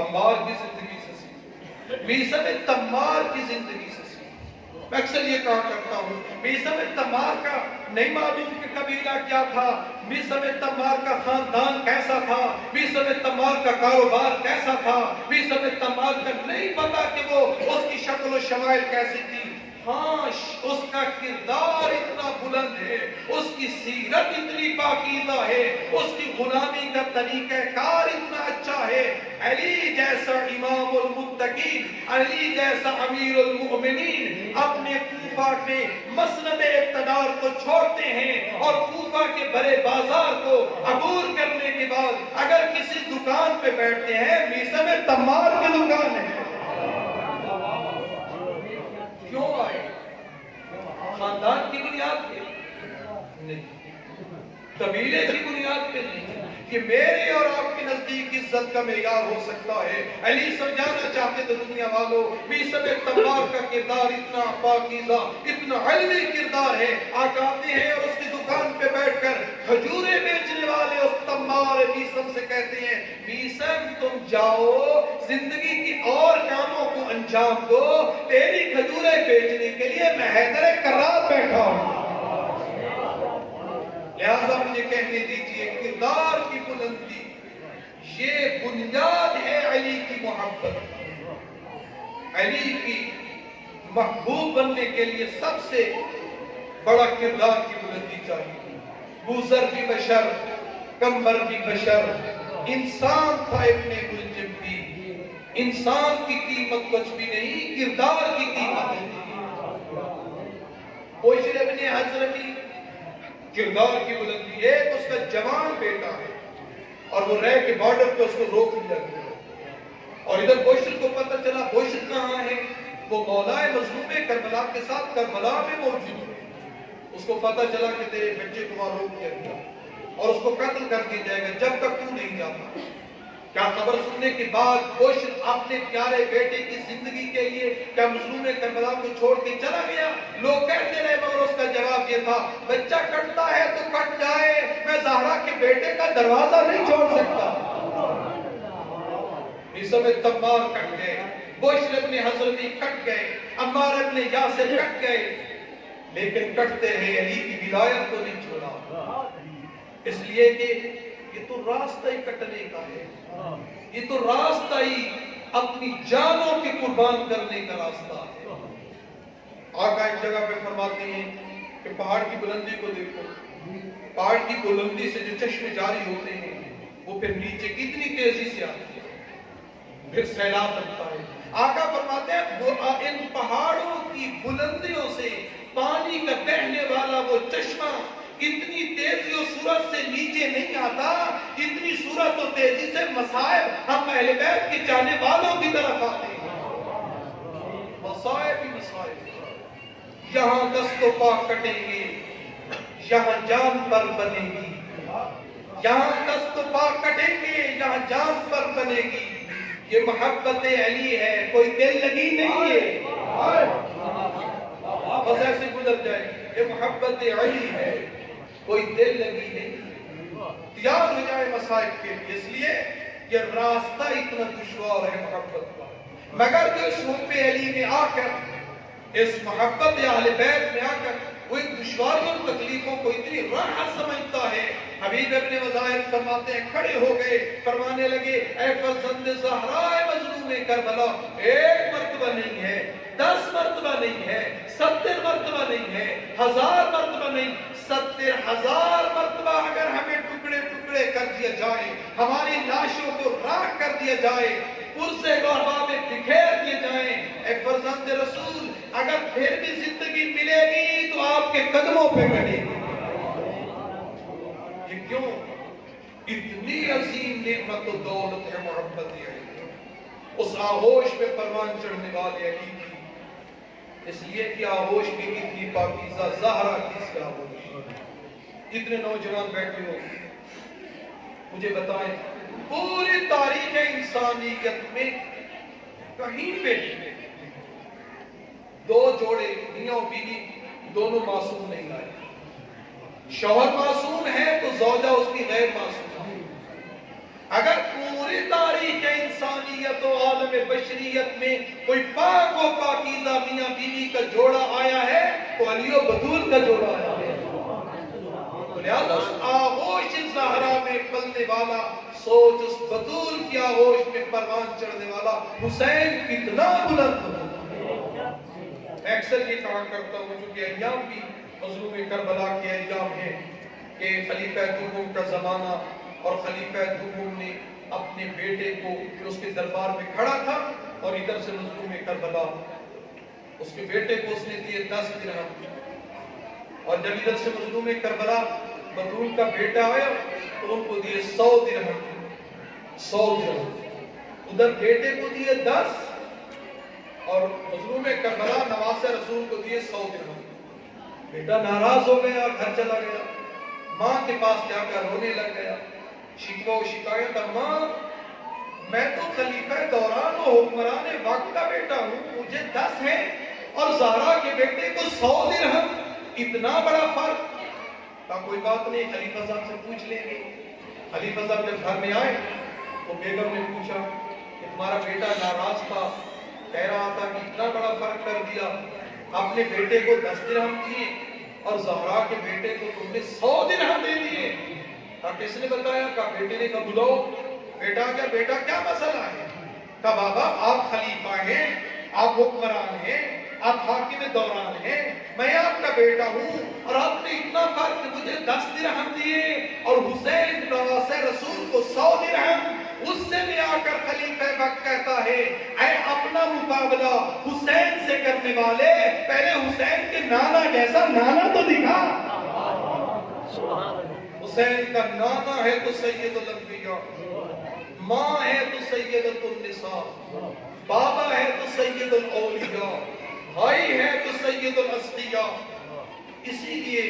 عمار کی زندگی سے سیکھو، میثم تمار کی زندگی سے سیکھو۔ میں اکثر یہ کہا کرتا ہوں، میثم تمار کا نہیں معلوم کہ قبیلہ کیا تھا، میثم تمار کا خاندان کیسا تھا، میثم تمار کا کاروبار کیسا تھا، میثم تمار کا نہیں پتا کہ وہ اس کی شکل و شمائل کیسی تھی۔ ہاں اس کا کردار اتنا بلند ہے، اس کی سیرت اتنی پاکیزہ ہے، اس کی غلامی کا طریقہ کار اتنا اچھا ہے۔ علی جیسا امام المتقین، علی جیسا امیر المؤمنین اپنے کوفہ کے مسند اقتدار کو چھوڑتے ہیں اور کوفہ کے بڑے بازار کو عبور کرنے کے بعد اگر کسی دکان پہ بیٹھتے ہیں، میثم تمار کی دکان ہے، کیوں آئے؟ خاندان کی بنیاد پہ نہیں، قبیلے کی بنیاد پہ نہیں، کہ میرے اور آپ کے نزدیک عزت کا معیار ہو سکتا ہے۔ علی سمجھانا چاہتے تھے دنیا والوں، میثم تمار کا کردار اتنا پاکیزہ، اتنا علمی کردار ہے۔ آقا آتے ہیں اور اس کی دکان پہ بیٹھ کر کھجورے بیچنے والے اس تمار میثم سے کہتے ہیں، میثم تم جاؤ زندگی کی اور کاموں کو انجام دو، تیری کھجورے بیچنے کے لیے میں حیدر کرات بیٹھا ہوں۔ لہذا مجھے کہنے دیجئے کردار کی بلندی یہ بنیاد ہے علی کی محبت۔ علی کی محبوب بننے کے لیے سب سے بڑا کردار کی بلندی چاہیے۔ بوزر بھی بشر، کمبر بھی بشر، انسان تھا ابن ملجم بھی، انسان کی قیمت کچھ بھی نہیں، کردار کی قیمت ہے۔ بشر ابن حضرمی کردار کی بلندی، ایک اس کا جوان بیٹا ہے اور وہ رہ کے بارڈر پہ اس کو روک لیا گیا، اور ادھر بشر کو پتہ چلا بشر کہاں ہے، وہ مولا مظلوم کربلا کے ساتھ کربلا میں موجود ہے. اس کو پتہ چلا کہ تیرے بچے کو وہاں روک دیا گیا اور اس کو قتل کر دیا جائے گا جب تک تو نہیں جاتا. کیا خبر سننے کے بعد بش اپنے پیارے بیٹے کی زندگی کے لیے کیا مظلوم کربلا کو چھوڑ کے چلا گیا؟ لوگ کہتے رہے مگر اس کا جواب یہ تھا بچہ کٹتا ہے تو کٹ جائے، میں زہرا کے بیٹے کا دروازہ نہیں چھوڑ سکتا. اس میں تمار کٹ گئے، بشر ابن حضرتی کٹ گئے، عمار ابن یاسر کٹ گئے، لیکن کٹتے رہے، علی کی ولایت کو نہیں چھوڑا. اس لیے کہ یہ تو راستہ ہی کٹنے کا ہے، یہ تو راستہ ہی اپنی جانوں کی قربان کرنے کا راستہ ہے. آقا ایک جگہ پہ فرماتے ہیں کہ پہاڑ کی بلندی کو دیکھو، پہاڑ کی بلندی سے جو چشمے جاری ہوتے ہیں وہ پھر نیچے کتنی تیزی سے آتے ہیں، پھر سیلاب بنتا ہے. آقا فرماتے ہیں ان پہاڑوں کی بلندیوں سے پانی کا بہنے والا وہ چشمہ اتنی تیزی و صورت سے نیچے نہیں آتا، اتنی صورت و تیزی سے مصائب ہم اہل بیت کے جانے والوں کی طرف آتے ہیں. مصائب ہی مصائب. یہاں دست و پا کٹیں گے، یہاں جان پر بنے گی. یہاں دست و پا کٹیں گے، یہاں جان پر بنے گی. یہ محبت علی ہے، کوئی دل لگی نہیں ہے، بس ایسے گزر جائے. یہ محبت علی ہے، کوئی دل لگی نہیں. تیار ہو جائے مصائب کے لیے. اس لیے یہ راستہ اتنا دشوار ہے محبت کا، مگر جو اس حب علی میں آ کر، اس محبت اہل بیت میں آ کر وہ ان دشواریوں اور تکلیفوں کو اتنی راحت سمجھتا ہے. حبیب ابن وزائر فرماتے ہیں کھڑے ہو گئے، فرمانے لگے اے فرزند زہرا مظلوم کربلا، ایک مرتبہ نہیں ہے، 10 مرتبہ نہیں ہے، 70 مرتبہ نہیں ہے، 1000 مرتبہ نہیں، 70,000 مرتبہ اگر ہمیں ٹکڑے ٹکڑے کر دیا جائے، ہماری لاشوں کو راکھ کر دیا جائے، پرزے گہربا میں بکھیر دیے جائیں، اے فرزند رسول اگر پھر بھی زندگی ملے گی تو آپ کے قدموں پہ کٹے گی. یہ کیوں؟ اتنی عظیم نعمت و دولت ہے محبت علی. اس آغوش پہ پروان چڑھنے والے علی کی، اس لیے کہ آغوش کی تھی پاکیزہ زہرا کی سی آغوش. اتنے نوجوان بیٹھے ہو، مجھے بتائیں پوری تاریخ انسانیت میں کہیں پہ دو جوڑے میاں و بیوی دونوں معصوم نہیں آئے. شوہر معصوم ہے تو زوجہ اس کی غیر معصوم ہے. اگر پوری تاریخ انسانیت و عالم بشریت میں کوئی پاک و پاکیزہ میاں بیوی کا جوڑا آیا ہے تو علی و بطول کا جوڑا آیا ہے. لہذا اس آغوش زہرا میں پلنے والا سوچ، اس بطول کی آغوش میں پروان چڑھنے والا حسین کتنا بلند ہو. میں اکثر یہ کہا کرتا ہوں چونکہ ایام بھی مظلوم کربلا کے ایام ہیں کہ خلیفہ دوم کا زمانہ، اور خلیفہ دوم نے اپنے بیٹے کو جو اس کے دربار میں کھڑا تھا اور ادھر سے مظلوم کربلا، اس کے بیٹے کو اس نے دیے 10 درہم، اور جب ادھر سے مظلوم کربلا بطول کا بیٹا آیا تو ان کو دیے 100 درہم. 100 درہم ادھر بیٹے کو دیے 10 اور مظلوم کربلا نواز رسول کو دیے 100 درہم. بیٹا ناراض ہو گیا، گھر چلا گیا، ماں کے پاس جا کر رونے لگ گیا، شکوہ و شکایت، ماں میں تو خلیفہ دوران و حکمران وقت کا بیٹا ہوں، مجھے 10 ہے اور زہرا کے بیٹے کو 100 درہم، اتنا بڑا فرق. کہا کوئی بات نہیں، خلیفہ صاحب سے پوچھ لیں گے. خلیفہ صاحب جب گھر میں آئے تو بیگم نے پوچھا کہ تمہارا بیٹا ناراض تھا، کہہ رہا تھا کہ اتنا بڑا فرق کر دیا، اپنے بیٹے کو 10 درہم دیے اور زہرا کے بیٹے کو تم نے 100 درہم دے دیے. کہا کس نے بتایا؟ کہا بیٹے نے. کہا بلاؤ. بیٹا کیا بیٹا کیا مسئلہ ہے؟ کہا بابا آپ خلیفہ ہیں، آپ حکمران ہیں، آپ حاکم دوران ہیں، میں آپ کا بیٹا ہوں اور آپ نے اتنا فرق مجھے 10 درہم دیے اور حسین نواز رسول کو 100 درہم. اس سے بھی آ کر خلیفہ وقت کہتا ہے اے اپنا مقابلہ حسین سے کرنے والے پہلے حسین کے نانا جیسا نانا تو دکھا. حسین کا نانا ہے تو سید الانبیاء، ماں ہے تو سیدۃ النساء. بابا ہے تو سید الاولیاء، بھائی ہے تو سید الاسقیاء۔ اسی لیے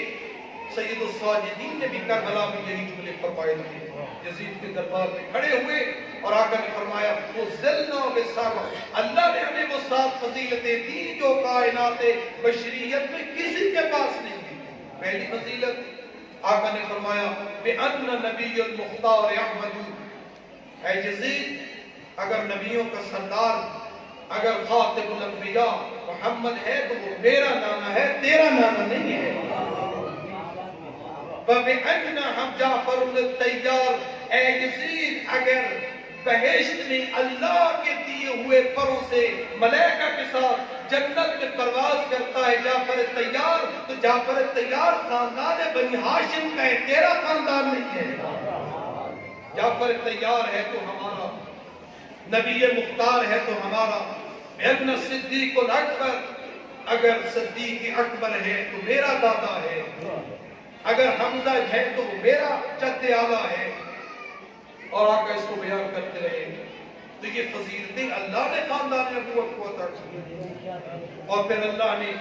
سید الساجدین نے بھی کربلا میں یہی جملے فرمائے تھے، یزید کے دربار میں کھڑے ہوئے اور آقا نے فرمایا فضلنا بالسبع، اللہ نے ہمیں وہ 7 فضیلتیں دی جو کائنات بشریت میں کسی کے پاس نہیں دی۔ پہلی فضیلت آقا نے فرمایا بِأَنَّ نَبِيَّ الْمُخْتَارِ احمد، اے یزید اگر نبیوں کا سردار، اگر خاتم الانبیاء محمد ہے تو وہ میرا نانا ہے، تیرا نانا نہیں ہے۔ وَبِأَنَّ ہم جعفر الطیار، اے یزید اگر بہشت میں اللہ کے دیے ہوئے پروں سے ملائکہ کے ساتھ جنت میں پرواز کرتا ہے جعفر طیار، تو جعفر طیار خاندان بنی ہاشم کا ہے، تیرا خاندان نہیں ہے۔ جعفر طیار ہے تو ہمارا، نبی مختار ہے تو ہمارا۔ ابن صدیق الاکبر، اگر صدیق اکبر ہے تو میرا دادا ہے، اگر حمزہ ہے تو وہ میرا جد اعلیٰ ہے۔ اور آقا اس کو بیان کرتے رہے تو یہ فضیلتیں اللہ نے خاندان نبوت کو عطا کی، اور پھر اللہ نے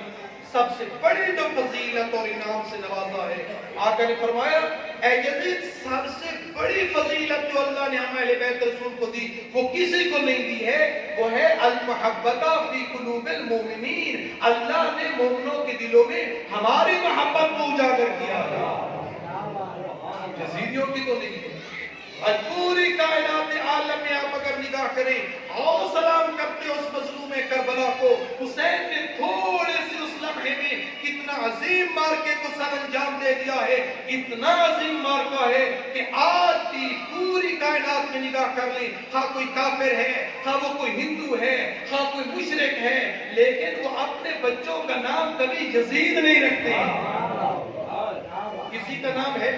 سب سے بڑی جو فضیلت اور انعام سے نوازا ہے، آقا نے فرمایا اے یزید سب سے بڑی فضیلت جو اللہ نے ہم اہل بیت رسول کو دی وہ کسی کو نہیں دی ہے، وہ ہے المحبتہ فی قلوب المومنین، اللہ نے مومنوں کے دلوں میں ہماری محبت کو اجاگر کیا ہے، یزیدیوں کی تو نہیں ہے۔ آج پوری کائنات عالم میں آپ اگر نگاہ کریں اور سلام کرتے اس مظلوم کربلا کو، حسین نے تھوڑے سے اس لمحے میں کتنا عظیم مارکے کو سر انجام دے دیا ہے، اتنا عظیم مارکہ ہے کہ آج بھی پوری کائنات میں نگاہ کر لیں، خواہ کوئی کافر ہے، خواہ وہ کوئی ہندو ہے، خواہ کوئی مشرک ہے، لیکن وہ اپنے بچوں کا نام کبھی یزید نہیں رکھتے۔ کسی کا نام ہے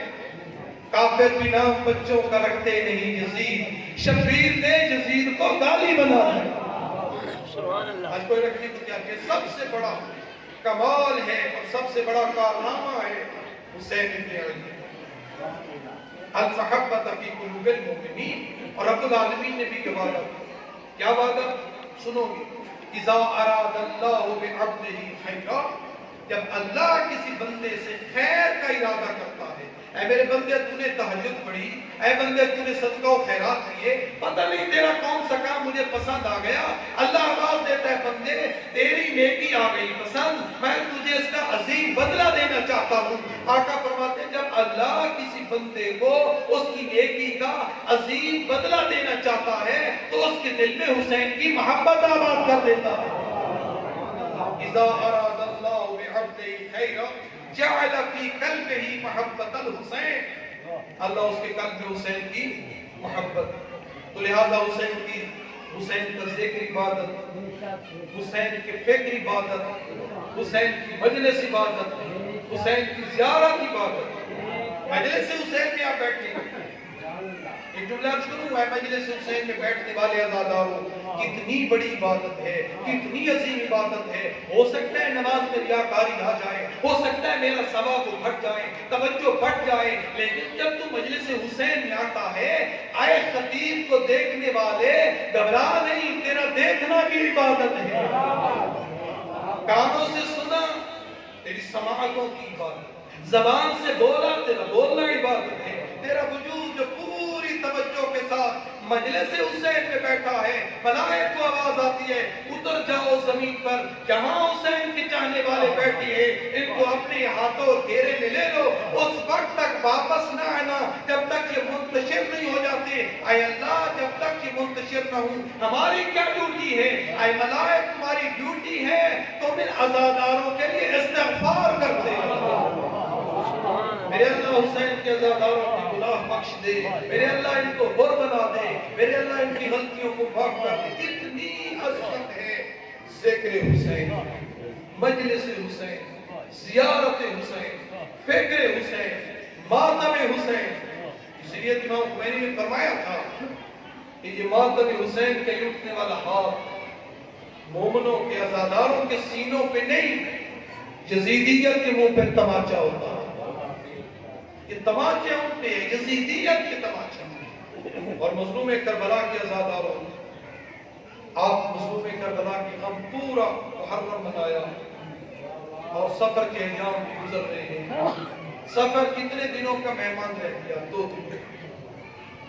کافر بھی نام بچوں کا رکھتے نہیں، یزید، شبیر نے یزید کو گالی بنا ہے۔ آج کوئی رکھنے کو کیا کہ سب سے بڑا کمال ہے اور سب سے بڑا کارنامہ ہے حسین ابن علی، المحبت فی قلوب المؤمنین۔ اور رب العالمین نے بھی یہ وعدہ، کیا وعدہ سنو گے، اذا اراد اللہ بعبدہ خیرا، جب اللہ کسی بندے سے خیر کا ارادہ کرتا ہے، اے میرے بندے تو نے تہجد پڑھی، اے بندے تو نے صدقہ و خیرات کیے، پتہ نہیں تیرا کون سا کام مجھے پسند آ گیا، اللہ آواز دیتا ہے بندے تیری نیکی آ گئی پسند، میں تجھے اس کا عظیم بدلہ دینا چاہتا ہوں۔ آقا فرماتے ہیں جب اللہ کسی بندے کو اس کی نیکی کا عظیم بدلہ دینا چاہتا ہے تو اس کے دل میں حسین کی محبت آباد کر دیتا ہے۔ اذا اراد اللہ بعبدہ خیرا جعل فی قلبہ محبت الحسین، اللہ اس کے قلب میں حسین کی محبت، تو لہذا حسین کا ذکر عبادت، حسین کے فکر عبادت، حسین کی مجلس عبادت، حسین کی زیارت عبادت۔ مجلس حسین میں آپ بیٹھیں، ایک جملہ شروع ہے، مجلس حسین میں بیٹھنے والے عزاداروں کتنی بڑی عبادت ہے، کتنی عظیم عبادت ہے۔ ہو سکتا ہے نماز میں ریاکاری آ جائے، ہو سکتا ہے میرا ثواب گھٹ جائے، توجہ بڑھ جائے، لیکن جب تو مجلس حسین میں آتا ہے، آئے خطیب کو دیکھنے والے گھبرا نہیں، تیرا دیکھنا بھی عبادت ہے۔ کانوں سے سنا تیری سماعتوں کی عبادت، زبان سے بولا تیرا بولنا عبادت ہے، تیرا وجود جو پوری توجہ کے ساتھ مجلس حسین میں بیٹھا ہے، ملائک کو آواز آتی ہے اتر جاؤ زمین پر، جہاں حسین کے چاہنے والے بیٹھے ہیں ان کو اپنے ہاتھوں گھیرے میں لے لو، اس وقت تک واپس نہ آنا جب تک یہ منتشر نہیں ہو جاتے۔ اے اللہ جب تک یہ منتشر نہ ہوں ہماری کیا ڈیوٹی ہے؟ اے ملائک تمہاری ڈیوٹی ہے تم ان عزاداروں کے لیے استغفار کرتے ہیں۔ میرے اللہ حسین کے عزاداروں کی گناہ بخش دے، میرے اللہ ان کو بر بنا دے، میرے اللہ ان کی غلطیوں کو معاف کر دے۔ اتنی عظمت ہے ذکر حسین، مجلس حسین، زیارت حسین، فکر حسین، ماتم حسین۔ اس لیے امام خمینی نے فرمایا تھا کہ یہ ماتم حسین کے لٹنے والا ہاتھ مومنوں کے عزاداروں کے سینوں پہ نہیں، یزیدیت کے منہ پہ تماچا ہوتا ہے۔ یہ تماچے ان پہ ہے، یزیدیت کے تماچے، اور مظلوم کربلا کے عزاداروں آپ مظلوم کربلا کی غم پورا محرم منایا اور سفر کے ایام بھی گزر رہے ہیں. سفر کتنے دنوں کا مہمان رہ گیا؟ 2 دن.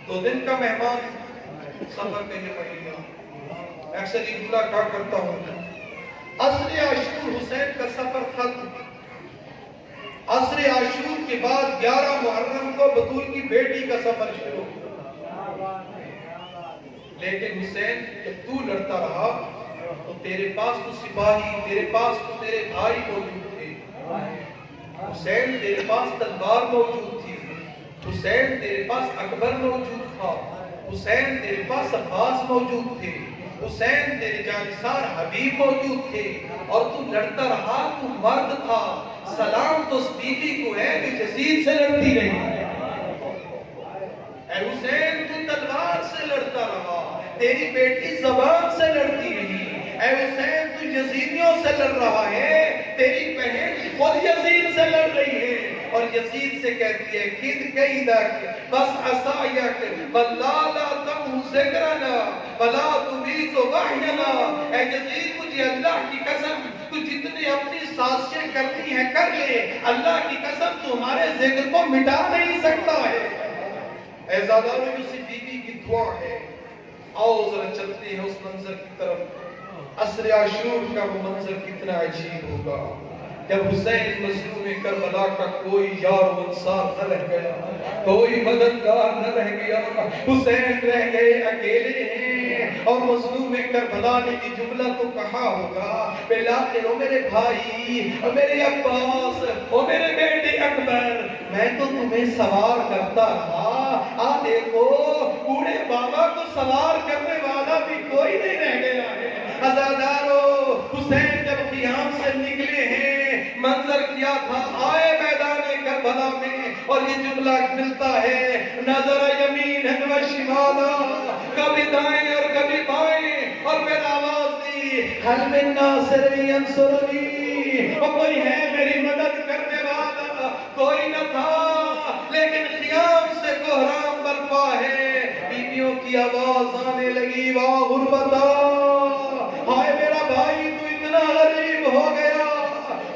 2 دن کا مہمان سفر کا یہ مہینہ. اکثر یہ جملہ کہا کرتا ہوں، عصر عاشور حسین کا سفر ختم. عصر عاشور کے بعد 11 محرم کو بطول کی بیٹی کا سفر شروع. لیکن حسین جب تو لڑتا رہا تو تیرے پاس تو سپاہی، تیرے پاس تو تیرے بھائی موجود تھے. حسین تیرے پاس تلوار موجود تھی. حسین تیرے پاس اکبر موجود تھا. حسین تیرے پاس عباس موجود تھے. حسین تیرے جانثار حبیب موجود تھے. اور تو لڑتا رہا، تو مرد تھا. سلام تو اس بیوی کو ہے جو یزید سے لڑتی رہی. اے حسین تو تلوار سے لڑتا رہا، تیری بیٹی زبان سے لڑتی رہی. اے حسین تو یزیدیوں سے لڑ رہا ہے، تیری بہن خود یزید سے لڑ رہی ہے. اور یزید سے کہتی ہے کد کیدک بس عصایک واللہ لا تمہ ذکرنا ولا تبیت وحینا. اے یزید مجھے اللہ کی قسم تو جتنے اپنی سازشیں کرنی ہے کر لے، اللہ کی قسم تو ہمارے ذکر کو مٹا نہیں سکتا ہے. اے زاداروں جو سی بیوی کی دعا ہے. آؤ ذرا چلتے ہیں اس منظر کی طرف. عصر عاشور کا وہ منظر کتنا عجیب ہوگا جب حسین مظلوم کربلا کا کوئی یار و انصار نہ رہ گیا، کوئی مددگار نہ رہ گیا. حسین رہ گئے اکیلے ہیں. اور مظلوم کربلا نے یہ جملہ تو کہا ہوگا بالآخر او میرے بھائی، او میرے عباس، او میرے بیٹے اکبر، میں تو تمہیں سوار کرتا رہا. دیکھو بوڑھے بابا کو سوار کرنے والا بھی کوئی نہیں رہ گیا ہے. عزادارو حسین جب خیام سے نکلے ہیں، منظر کیا تھا آئے میدان کربلا میں. اور یہ جملہ ملتا ہے نظر یمین و شمالا، کبھی دائیں اور کبھی بائیں. اور پھر آواز دی حل من ناصر ینصرنی، اور کوئی ہے میری مدد کرنے والا؟ کوئی نہ تھا. لیکن خیام سے کوہرام برپا ہے. بیویوں کی آواز آنے لگی واہ غربتا، ہائے میرا بھائی تو اتنا غریب ہو گیا.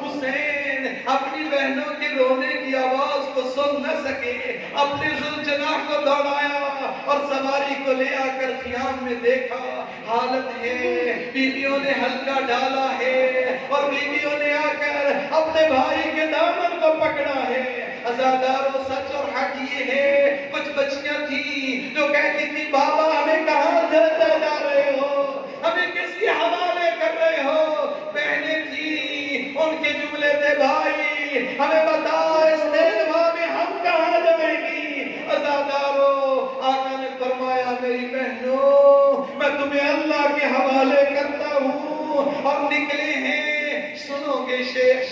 حسین اپنی بہنوں کے رونے کی آواز کو سن نہ سکے، اپنے ذوالجناح کو دوڑایا اور سواری کو لے آ کر خیام میں دیکھا. حالت ہے بیویوں نے حلقہ ڈالا ہے اور بیویوں نے آ کر اپنے بھائی کے دامن کو پکڑا ہے. عزاداروں سچ اور حق یہ ہے کچھ بچیاں تھیں جو کہتی تھی بابا ہمیں کہاں جلتے جا رہے ہو، ہمیں کس کے حوالے کر رہے ہو. بہنیں تھیں، ان کے جملے تھے بھائی ہمیں بتا اس نیلوا میں ہم کہاں جائیں گی. عزاداروں آقا نے فرمایا میری بہنوں میں تمہیں اللہ کے حوالے کرتا ہوں. اور نکلے ہیں. سنو گے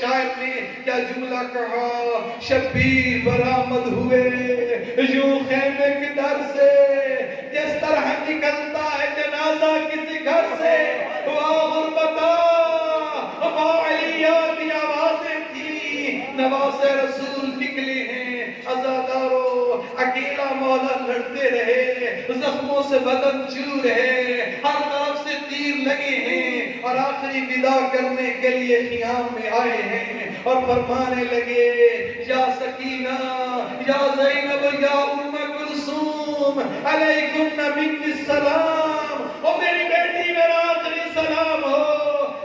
شاعر نے کیا جملہ کہا، شبیر برآمد ہوئے یوں خیمے کے در سے، جس طرح نکلتا ہے جنازہ کسی گھر سے. واہ غربتا، واہ علیہ کی آوازیں تھی. نواز رسول نکلے ہیں. عزاداروں اکیلا مولا لڑتے رہے، زخموں سے بدن چور ہے، ہر طرف سے تیر لگے ہیں. اور آخری ودا کرنے کے لیے خیام میں آئے ہیں اور فرمانے لگے یا سکینہ، یا زینب، یا ام کلثوم، علیکم منی السلام. او میری بیٹی میرا آخری سلام ہو.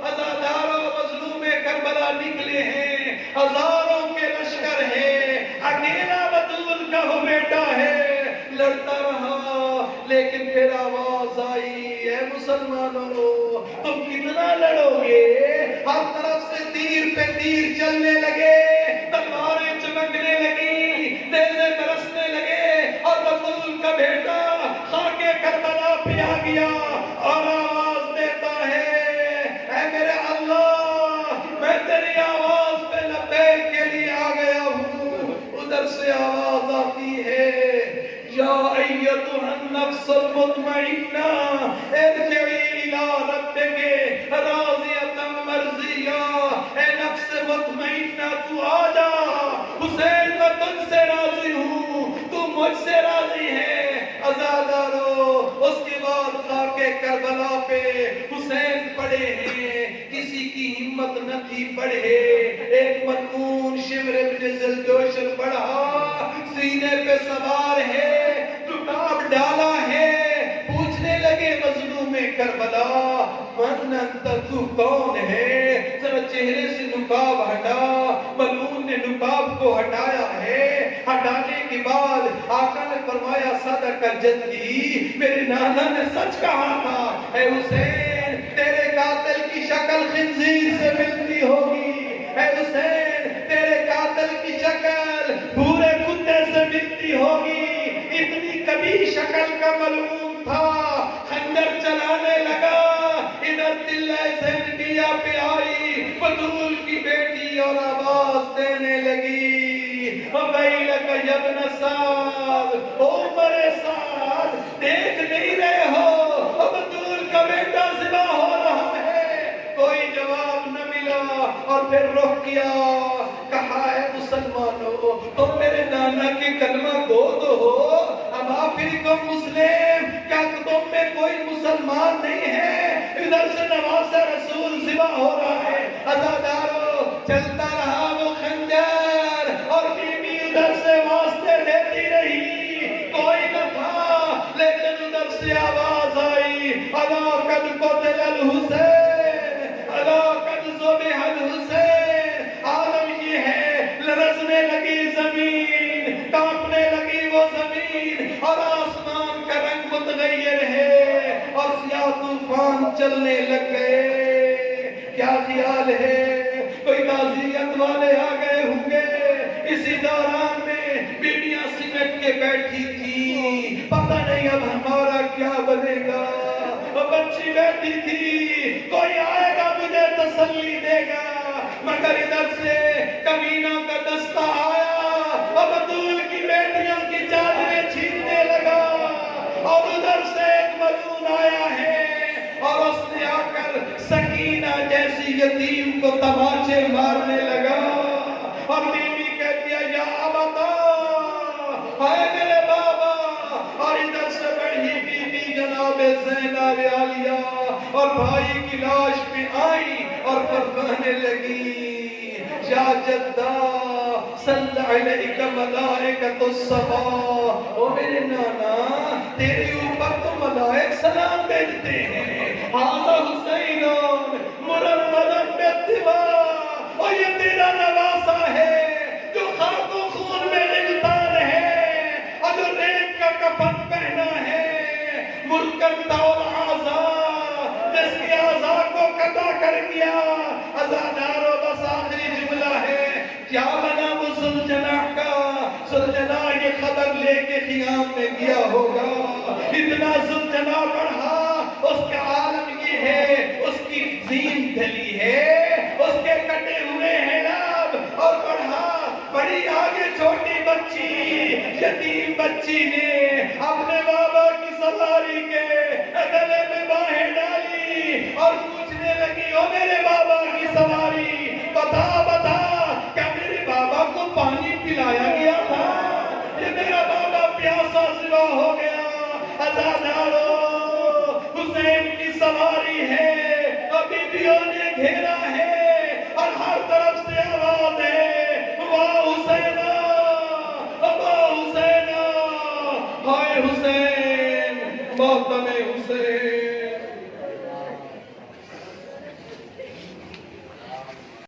عزاداروں مظلوم کربلا نکلے ہیں، ہزاروں کے لشکر ہے، اکیلا بطول کا وہ بیٹا ہے. لڑتا رہا لیکن پھر آواز آئی اے مسلمانوں تم کتنا لڑو گے. ہر طرف سے تیر پہ تیر چلنے لگے، تلواریں چمکنے لگی، نیزے برسنے لگے. اور بطول کا بیٹا خاک کربلا پہ آ گیا اور آواز دیتا ہے اے میرے اللہ میں تیری آواز پہ لبیک کے لیے آ گیا ہوں. ادھر سے آواز آتی ہے یا ایتھا النفس المطمئنہ ارجعی الی ربک راضیۃ مرضیہ. اے نفس مطمئنہ تو آ جا، حسین میں تجھ سے راضی ہوں، تو مجھ سے راضی ہے. عزادارو اس کے بعد خاک کربلا پہ حسین پڑے ہیں، کسی کی ہمت نہ تھی پڑھے، ایک ملعون شمر ابن ذوالجوشن پڑھا، سینے پہ سوار ہے، رکاب ڈالا ہے، پوچھنے لگے مظلوم کربلا من انت، تو کون ہے، ذرا چہرے سے نقاب ہٹا، ملعون نے نقاب کو ہٹایا ہے، ہٹانے کے بعد آقا نے فرمایا صدق جدی، میرے نانا نے سچ کہا تھا، اے حسین تیرے قاتل کی شکل خنزیر سے ملتی ہوگی، اے حسین تیرے قاتل کی شکل بھورے کتے سے ملتی ہوگی، اتنی کبھی شکل کا ملعون تھا، خنجر چلانے لگا، ادھر دلہ زینبیہ پہ آئی، بطول کی بیٹی اور آواز دینے لگی، وَيْلَكَ يَا ابْنَ سَعْدَ، او عمر سعد دیکھ نہیں رہے ہو بطول کا بیٹا ذبح ہو رہا ہے، کوئی جواب نہ ملا، اور پھر رخ کیا، کہا ہے مسلمانوں تم میرے نانا کے کلمہ گو تو ہو، اب آپ پھر تم مسلم، کیا تم میں کوئی مسلمان نہیں ہے، ادھر سے نواز رسول ذبح ہو رہا ہے، عزادارو چلتا رہا وہ خنجر، اور بیوی ادھر سے واسطے دیتی رہی، کوئی نہ تھا، لیکن ادھر سے آواز آئی، الا قد قتل الحسین، الا قد ذبح الحسین، عالم یہ ہے، لرزنے لگی زمین، کانپنے لگی وہ زمین، اور آسمان کا رنگ متغیر ہے، اور سیاہ طوفان چلنے لگ گئے، کیا خیال ہے، کوئی تعزیت والے آ گئے ہوں گے، اسی دوران میں بیٹیاں سمٹ کے بیٹھی تھی، پتہ نہیں اب ہمارا کیا بنے گا، بچی بیٹھی تھی، کوئی آئے گا مجھے تسلی دے گا، مگر ادھر سے کمینہ کا دستہ آیا، اور بطول کی بیٹیاں کی چادریں چھیننے لگا، اور ادھر سے ایک ملعون آیا ہے، اور اس نے آ کر سکینہ جیسی یتیم کو تماچے مارنے لگا، اور بیوی کہتی ہے یا ابتا، اے میرے بابا، اور ادھر سے بڑھی بیوی جناب زینب عالیہ اور بھائی کی لاش پہ آئی اور فرمانے لگی یا جدہ صلی علیک ملائکۃ السما، او میرے نانا تیرے اوپر تو ملائک سلام بھیجتے ہیں، ھذا حسین مرمد بالطباع، اور یہ تیرا نواسا ہے جو خاک و خون میں لگتان ہے، اور جو ریت کا کفن پہنا ہے، مرکن طول اعضاء، جس کی اعضاء کو قطع کر دیا، عزادارو بس آخری جملہ ہے، کیا بنا وہ ذوالجناح کا، ذوالجناح یہ خبر لے کے خیام میں گیا ہوگا، اتنا ذوالجناح بڑھا، اس کا عالم یہ ہے، اس کی زین ڈھلی ہے، اس کے کٹے ہوئے ہیں لب، اور بڑھا بڑی آگے چھوٹی بچی، یتیم بچی نے اپنے بابا کی سواری کے گلے میں باہیں ڈالی، اور پوچھنے لگی او میرے بابا کی سواری بتا بتا، کیا میرے بابا کو پانی پلایا گیا تھا، یہ میرا بابا پیاسا ذبح ہو گیا، عزادارو حسین کی سواری ہے، اور بیویوں نے گھیرا ہے، اور ہر طرف